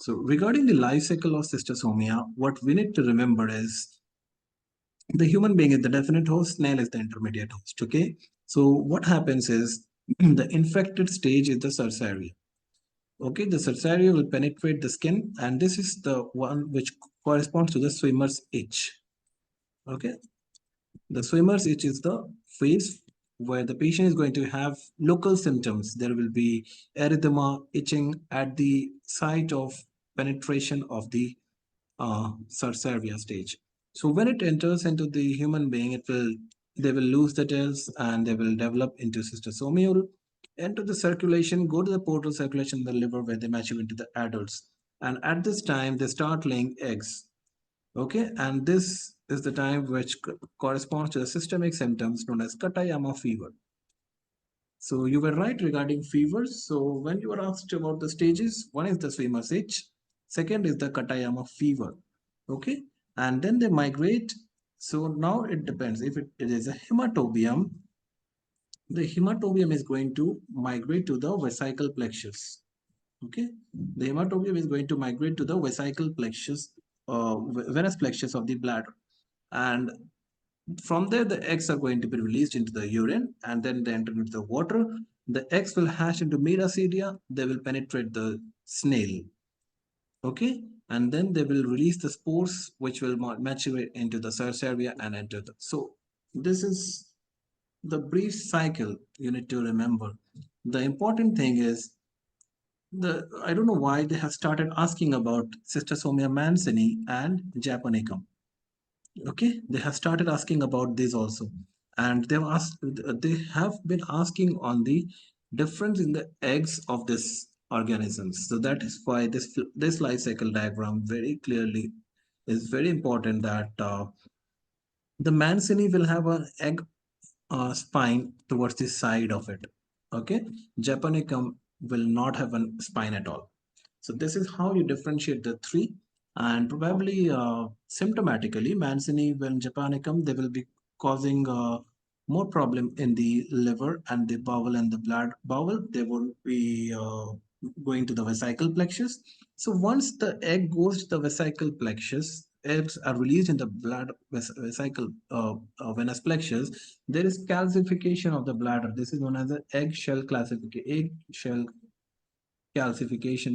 So regarding the life cycle of schistosomia, what we need to remember is the human being is the definite host, snail is the intermediate host. Okay. So what happens is the infected stage is the cercaria. Okay, the cercaria will penetrate the skin, and this is the one which corresponds to the swimmer's itch. Okay, the swimmer's itch is the phase where the patient is going to have local symptoms. There will be erythema, itching at the site of penetration of the cercaria stage. So when it enters into the human being, they will lose the tails and they will develop into schistosomia, enter the circulation, go to the portal circulation in the liver where they mature into the adults. And at this time, they start laying eggs. Okay, and this is the time which corresponds to the systemic symptoms known as Katayama fever. So you were right regarding fevers. So when you were asked about the stages, one is the swimmer's itch, second is the Katayama fever. Okay, and then they migrate. So now it depends. If it is a hematobium, the hematobium is going to migrate to the vesical plexus. Okay, the hematobium is going to migrate to the vesical plexus, venous plexus of the bladder, and from there the eggs are going to be released into the urine, and then they enter into the water. The eggs will hatch into metacidia. They will penetrate the snail. Okay, and then they will release the spores, which will mature into the cercaria and enter the. So this is the brief cycle you need to remember. The important thing is I don't know why they have started asking about Schistosomia mancini and Japonicum. Okay, they have started asking about this also, and they have been asking on the difference in the eggs of this organisms. So that is why this life cycle diagram very clearly is very important, that the mancini will have an egg spine towards the side of it. Okay, Japonicum will not have a spine at all. So this is how you differentiate the three. And probably symptomatically, mancini and Japonicum, they will be causing more problem in the liver and the bowel and the blood bowel. They will be going to the vesical plexus. So once the egg goes to the vesical plexus, eggs are released in the blood vesicle venous plexus. There is calcification of the bladder. This is known as the eggshell calcification.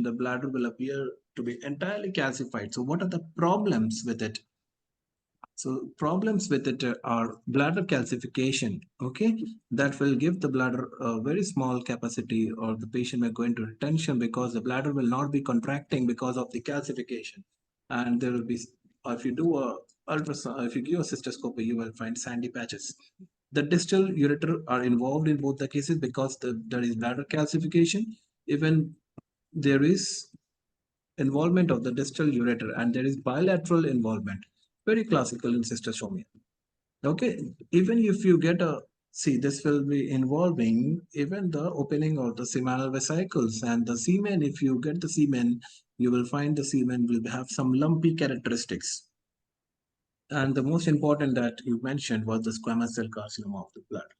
The bladder will appear to be entirely calcified. So what are the problems with it? So problems with it are bladder calcification. Okay, that will give the bladder a very small capacity, or the patient may go into retention because the bladder will not be contracting because of the calcification. And there will be, if you do a ultrasound, if you give a cystoscopy, you will find sandy patches. The distal ureter are involved in both the cases because there is bladder calcification. Even there is involvement of the distal ureter, and there is bilateral involvement, very classical in cystosomia. Okay, even if you get a, see, this will be involving even the opening of the seminal vesicles and the semen. If you get the semen, you will find the semen will have some lumpy characteristics. And the most important that you mentioned was the squamous cell carcinoma of the blood.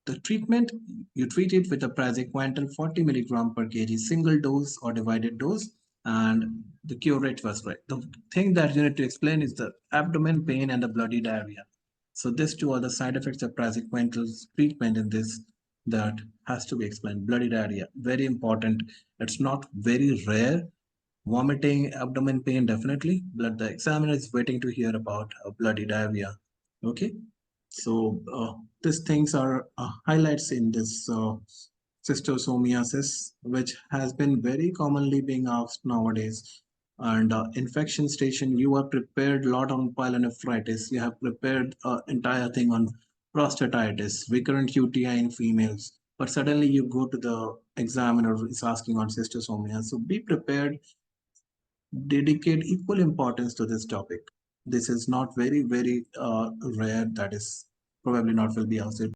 The treatment, you treat it with a praziquantel 40 milligram per kg single dose or divided dose, and the cure rate was great. The thing that you need to explain is the abdomen pain and the bloody diarrhea. So these two are the side effects of praziquantel's treatment in this that has to be explained. Bloody diarrhea, very important. It's not very rare. Vomiting, abdomen pain, definitely. But the examiner is waiting to hear about bloody diarrhea. Okay. So these things are highlights in this schistosomiasis, which has been very commonly being asked nowadays. And infection station, you are prepared a lot on pyelonephritis. You have prepared entire thing on prostatitis, recurrent UTI in females. But suddenly you go to the examiner is asking on schistosomia. So be prepared, dedicate equal importance to this topic. This is not very, very rare. That is probably not will be asked.